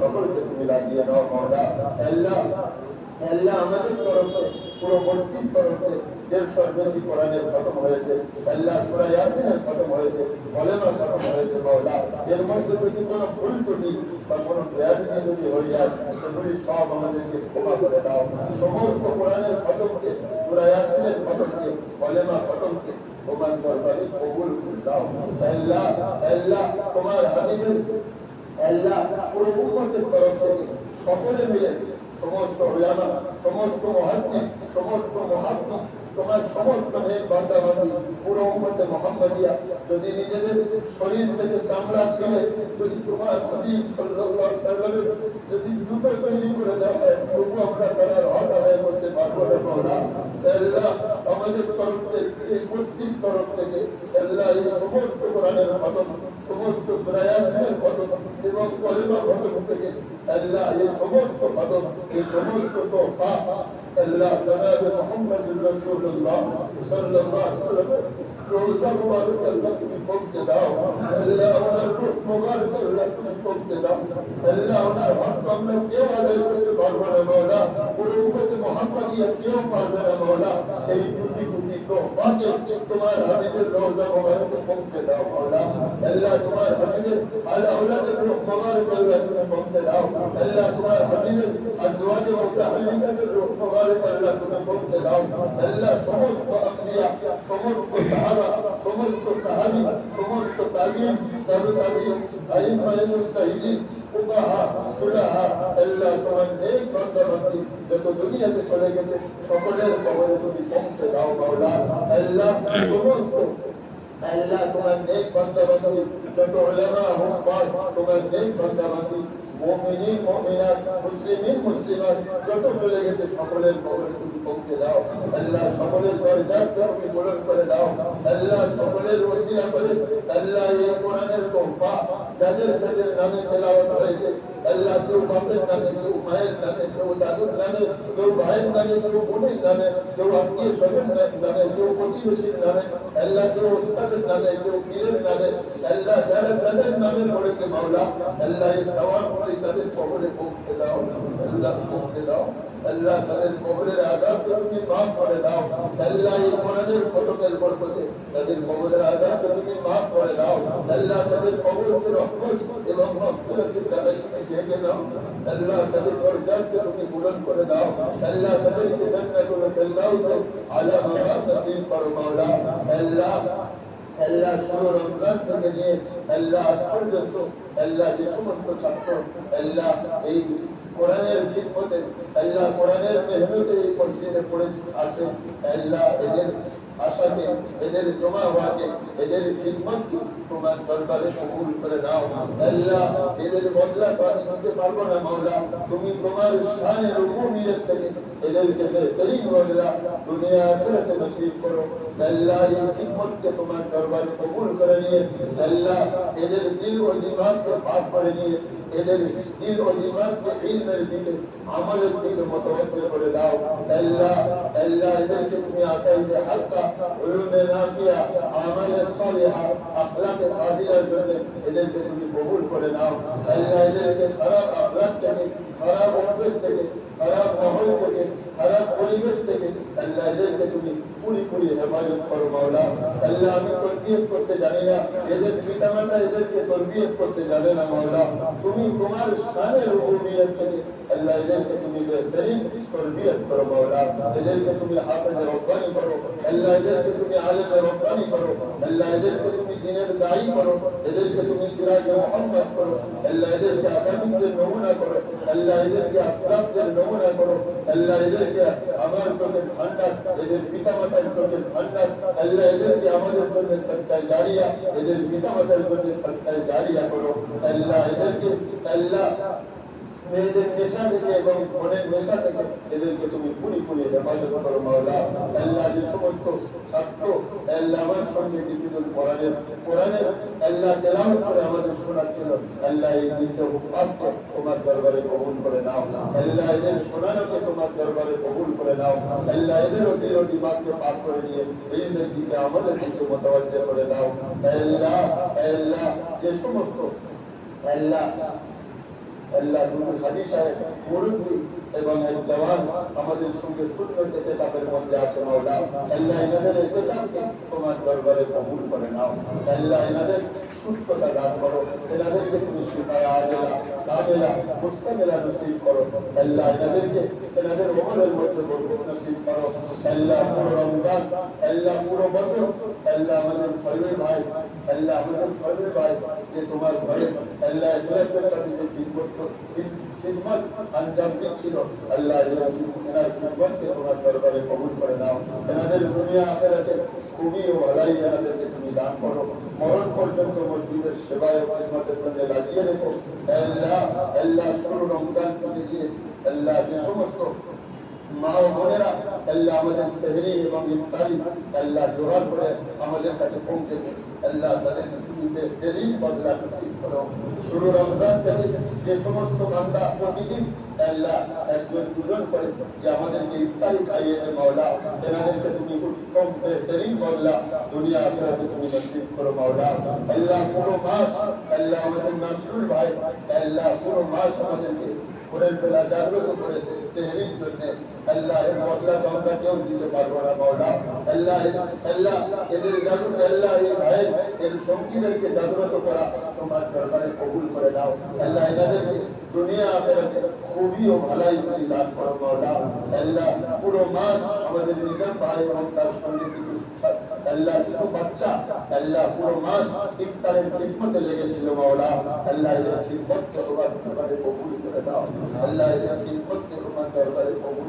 সকলকে তুমি লাগিয়ে নাও মাওলা। আল্লাহ আল্লাহ আমাদের তরফে পুরো মসজিদ তরফে 150 বেশি কোরআনের খতম হয়েছে। আল্লাহ সূরা ইয়াসিনের খতম হয়েছে, কলেমা খতম হয়েছে মাওলা। এর মধ্যে যদি কোনো ভুল ত্রুটি বা কোনো বেয়াদবি যদি হয়ে যায় সেগুলি সব আমাদেরকে ক্ষমা করে দাও। সমস্ত কোরআনের খতমকে, সূরা ইয়াসিনের খতমকে, কলেমা খতমকে তোমার দরবারে কবুল করে দাও। আল্লাহ আল্লাহ তোমার হাবিবের আল্লাহ পুরো উম্মতের তরফ থেকে সকলে মিলে সমস্ত উলামা, সমস্ত মুহাদ্দিস, সমস্ত মুহাদ্দিস, তোমার সমস্ত নেক বান্দাবান্দি পুরো উম্মতে মুহাম্মাদিয়া যদি নিজেদের শরীর থেকে চামড়া ছিঁড়ে যদি তোমার হাবিব সাল্লাল্লাহু আলাইহি সাল্লামের যদি জুতো তৈরি করে দেওয়া হয় তবু আমরা তার হক আদায় করতে পারবো না মাওলা। আল্লাহ আমাদের তরফ থেকে, এই মসজিদ তরফ থেকে আল্লাহ এই সমস্ত কোরআনের খতম, সমস্ত সূরা ইয়াসিনের খতম এবং কলেমা খতম থেকে আল্লাহ এই সমস্ত খতম, এই সমস্ত তোফা আল্লাহ জনাবে মুহাম্মদুর রাসূলুল্লাহ সাল্লাল্লাহু আলাইহি ওয়াসাল্লাম রোজা মুবারক আল্লাহ তুমি পৌঁছে দাও। আল্লাহ ওনার রূহ মুবারক আল্লাহ তুমি পৌঁছে দাও। আল্লাহ ওনার হক আমরা কেউ আদায় করতে পারবো না মাওলা, পুরো উম্মতে মুহাম্মাদিয়া কেউ পারবে না মাওলা। এই কোটি কোটি তোফাকে তোমার হাবিবের রোজা মুবারকে পৌঁছে দাও মাওলা। আল্লাহ তোমার হাবিবের আলা আওলাদের রূহ মুবারক আল্লাহ তুমি পৌঁছে দাও। আল্লাহ তোমার হাবিবের আজওয়াজে মুতাহাল্লিকাতের রূহ মুবারক আল্লাহ তুমি পৌঁছে দাও। আল্লাহ সমস্ত আম্বিয়া, সমস্ত সাহাবা, সমস্ত সাহাবী, সমস্ত তাবিঈন, তাবে তাবিঈন, আইম্মায়ে মুজতাহিদিন, ফুকাহা, সুলাহা আল্লাহ তোমার নেক বান্দাবান্দি যত দুনিয়াতে চলে গেছে সকলের কবরে তুমি পৌঁছে দাও মাওলা। আল্লাহ সমস্ত আল্লাহ তোমার নেক বান্দাবান্দি যত উলামা হুফাজ তোমার নেক বান্দাবান্দি মুমিনিন মুমিনাত মুসলিমিন মুসলিমাত যত চলে গেছে সকলের কবরে তুমি পৌঁছে দাও। আল্লাহ সকলের দরজা তুমি পূরণ করে দাও। আল্লাহ সকলের ওসিলা করে আল্লাহ এই কোরআনের তোফা যাদের যাদের নামে তেলাওয়াত হয়েছে আল্লাহ কেউ বাপের নামে, কেউ মায়ের নামে, কেউ দাদুর নামে, কেউ ভাইয়ের নামে, কেউ বোনের নামে, কেউ আত্মীয় স্বজনের নামে, কেউ প্রতিবেশীর নামে, আল্লাহ কেউ ওস্তাদের নামে, কেউ পীরের নামে, আল্লাহ যারা যাদের নামে পড়েছে মাওলা আল্লাহ এই সওয়াব করে তাদের কবরে পৌঁছে দাও। আল্লাহ পৌঁছে দাও। আল্লাহ তাদের কবরের আযাবকে তুমি মাফ করে দাও। আল্লাহ এই কোরআনের খতমের বরকতে তাদের কবরের আযাবকে তুমি মাফ করে দাও। আল্লাহ তাদের কবরকে রহমত এবং মাগফিরাতের দ্বারা তুমি ঢেকে দাও। আল্লাহ তাদের দরজাকে তুমি পূরণ করে দাও। আল্লাহ তাদেরকে জান্নাতুল ফিরদাউস আলা মাকাম নসিব করো মাওলা। আল্লাহ আল্লাহ শুরু রমজান থেকে নিয়ে আল্লাহ আজ পর্যন্ত আল্লাহ যে সমস্ত ছাত্র আল্লাহ এই কোরআনের খিদমতে আল্লাহ কোরআনের মেহনতে এই মসজিদে পড়েছে আসে আল্লাহ এদের আশাকে, এদের জমা হওয়াকে, এদের খিদমতকে তোমার দরবারে কবুল করে নাও। আল্লাহ এদের বদলা তো আমি দিতে পারবো না মাওলা, তুমি তোমার শানে রুবুবিয়ত থেকে এদেরকে বেহতরিন বদলা দুনিয়া আখিরাতে নসিব করো। আল্লাহ এই খিদমতকে তোমার দরবারে কবুল করে নিয়ে আল্লাহ এদের দিল ও দিমাগকে পাক করে নিয়ে এদের দিল ও দিমাগকে ইলমের দিকে, আমলের দিকে মুতওয়াজ্জিহ করে দাও। আল্লাহ আল্লাহ এদেরকে তুমি আকাইদে হাক্কা, উলুমে নাফিয়া, আমালে সালিহা, আখলাকে ফাজিলার জন্য এদেরকে তুমি কবুল করে নাও। আল্লাহ এদেরকে খারাপ আখলাক থেকে, খারাপ অভ্যাস থেকে, খারাপ মাহল থেকে, খারাপ পরিবেশ থেকে আল্লাহ এদেরকে তুমি পুরি হেফাজত করো মাওলা। আল্লাহ আমি তরবিয়ত করতে জানি না, এদের পিতামাতা এদেরকে তরবিয়ত করতে জানে না মাওলা, তুমি তোমার শানে রুবুবিয়ত থেকে আল্লাহ এদেরকে তুমি বেহতরিন তরবিয়ত করো মাওলা। এদেরকে তুমি হাফেজ রব্বানি করো, আল্লাহ এদেরকে তুমি আলেম রব্বানি করো, আল্লাহ এদেরকে তুমি দ্বীনের দায়ী করো, এদেরকে তুমি চিরাগে মুহাম্মদ করো, আল্লাহ এদেরকে আকামিকদের নমুনা করো, আল্লাহ এদেরকে আসলাফদের নমুনা করো, আল্লাহ এদেরকে আমার চোখের ভান্ডার, এদের পিতামাতার চোখের ভান্ডার, আল্লাহ এদেরকে আমাদের জন্য সদকায়ে জারিয়া, এদের পিতামাতার জন্য সদকায়ে জারিয়া করো। আল্লাহ এদেরকে আল্লাহ মেয়েদের নেশা থেকে এবং ফোনের নেশা থেকে এদেরকে তুমি পুরি হেফাজত করো মাওলা। আল্লাহ যে সমস্ত ছাত্র আল্লাহ আমার সঙ্গে কিছুদিন কোরআনের আল্লাহ তেলাওয়াত করে আমাদের শোনাচ্ছিল, আল্লাহ এই দিনটা হুফাজকে তোমার দরবারে কবুল করে নাও। আল্লাহ এদের শোনানোকে তোমার দরবারে কবুল করে নাও। আল্লাহ এদের দিল ও দিমাগকে পাক করে নিয়ে ইলমের দিকে, আমলের দিকে মুতওয়াজ্জিহ করে নাও। আল্লাহ আল্লাহ যে সমস্ত আল্লাহ আল্লাহ তুমি হাজী সাহেব মুরব্বী এবং এক জওয়ান আমাদের সঙ্গে সুন্নত ইতিকাফের মধ্যে আছে মাওলা আল্লাহ এনাদের ইতিকাফকে তোমার দরবারে কবুল করে নাও আল্লাহ এনাদের সুস্থতা দান করো এনাদেরকে তুমি শিফায়ে আজেলা কামেলা মুস্তামিলা নসিব করো আল্লাহ এনাদেরকে এনাদের ওমরের মধ্যে বরকত নসিব করো আল্লাহ পুরো রমজান আল্লাহ পুরো বছর আল্লাহ আমাদের ফজল ভাই আল্লাহ আমাদের ফজল ভাই যে তোমার ঘরে আল্লাহ ইখলাসের সাথে যে খিদমত আঞ্জাম দিচ্ছিল আল্লাহ এনার খিদমতকে তোমার দরবারে কবুল করে নাও এনাদের দুনিয়া আখিরাতে খুবই ভালাই এনাদেরকে তুমি দান করো মরণ পর্যন্ত মসজিদের সেবায় খিদমতের জন্য লাগিয়ে রেখো আল্লাহ আল্লাহ শুরু রমজান থেকে দিয়ে আল্লাহ যে সমস্ত মা ও বোনেরা আল্লাহ আমাদের সেহরি এবং ইফতারি আল্লাহ জোগাড় করে আমাদের কাছে পৌঁছেছে আল্লাহ তাদেরকে তুমি বেহতরিন বদলা নসিব করো শুরু রমজান থেকে যে সমস্ত বান্দা প্রতিদিন আল্লাহ একজন দুজন করে যে আমাদেরকে ইফতারি খাইয়েছে মাওলা এনাদেরকে তুমি উত্তম বেহতরিন বদলা দুনিয়া আখিরাতে তুমি নসিব করো মাওলা আল্লাহ পুরো মাস আল্লাহ আমাদের নাসরুল ভাই আল্লাহ পুরো মাস আমাদেরকে ভোরের বেলা জাগ্রত করেছে সেহরির জন্য আল্লাহ এর বদলা তো আমরা কেউ দিতে পারবো না মাওলা আল্লাহ আল্লাহ এদের জাগ্রত আল্লাহ এই ভাই এর সঙ্গীদেরকে জাগ্রত করা তোমার দরবারে কবুল করে দাও আল্লাহ এনাদেরকে দুনিয়া আখিরাতে খুবই ও ভালাই তুমি দান করো মাওলা আল্লাহ পুরো মাস আমাদের নিজের ভাই এবং তার সঙ্গে কিছু আল্লাহ কিছু বাচ্চা আল্লাহ পুরো মাস ইফতারের খিদমতে লেগেছিল মাওলা আল্লাহ এর খিদমতকে তোমার দরবারে কবুল করে দাও আল্লাহ এর খিদমতকে তোমার দরবারে কবুল